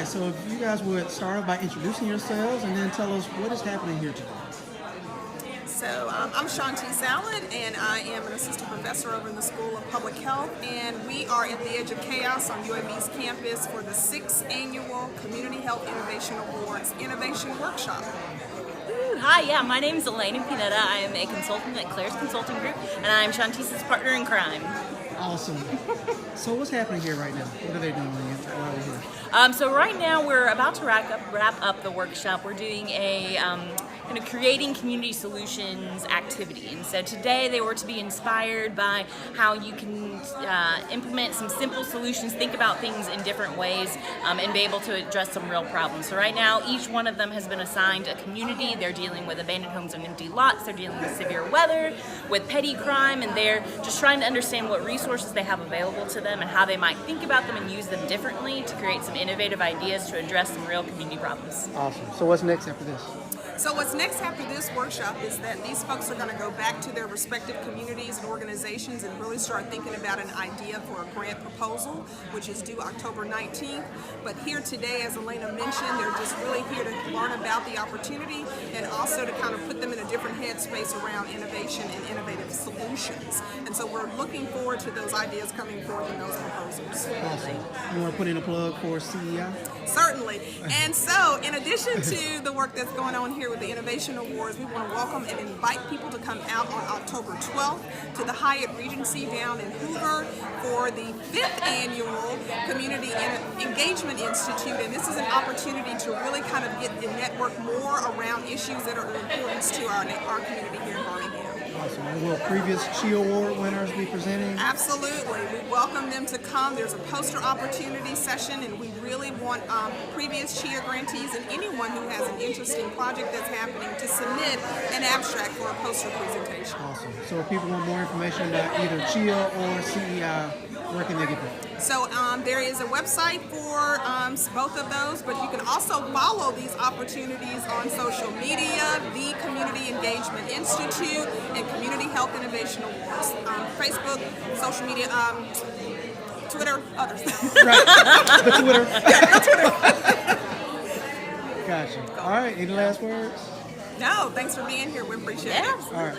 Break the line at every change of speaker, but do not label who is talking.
right, so if you guys would start off by introducing yourselves and then tell us what is happening here today.
So I'm Shauntice, and I am an assistant professor over in the School of Public Health, and we are at the edge of chaos on UAB's campus for the 6th Annual Community Health Innovation Awards Innovation Workshop.
Hi, yeah, my name is Alaina Pineda. I am a consultant at Claire's Consulting Group, and I am Shauntice's partner in crime.
Awesome. So what's happening here right now? What are they doing while we're here?
So right now we're about to wrap up the workshop. We're doing a kind of creating community solutions activity. And so today they were to be inspired by how you can implement some simple solutions, think about things in different ways, and be able to address some real problems. So right now each one of them has been assigned a community. They're dealing with abandoned homes and empty lots. They're dealing with severe weather, with petty crime, and they're just trying to understand what resources they have available to them and how they might think about them and use them differently to create some innovative ideas to address some real community problems.
Awesome. So what's next after this?
So what's next after this workshop is that these folks are going to go back to their respective communities and organizations and really start thinking about an idea for a grant proposal, which is due October 19th. But here today, as Alaina mentioned, they're just really here to learn about the opportunity and also to kind of put them in a different headspace around innovation and innovative solutions. And so we're looking forward to those ideas coming forth in those proposals.
Awesome. You want to put in a plug for CHIA?
Certainly. And so, in addition to the work that's going on here with the Innovation Awards, we want to welcome and invite people to come out on October 12th to the Hyatt Regency down in Hoover for the 5th Annual Community Engagement Institute. And this is an opportunity to really kind of get the network more around issues that are of importance to our community here in Birmingham.
Awesome. And will previous CHIA Award winners be presenting?
Absolutely. We welcome them to come. There's a poster opportunity session, and we really want previous CHIA grantees and anyone who has an interesting project that's happening to submit an abstract for a poster presentation.
Awesome. So if people want more information about either CHIA or CEI, where can they get that?
So there is a website for both of those, but you can also follow these opportunities on social media, the Community Engagement Institute, and Community Health Innovation Awards. Facebook, social media, Twitter, others.
Right. The Twitter.
Yeah, the Twitter.
Gotcha. All right. Any last words?
No, thanks for being here. We appreciate it.
Absolutely.
All right.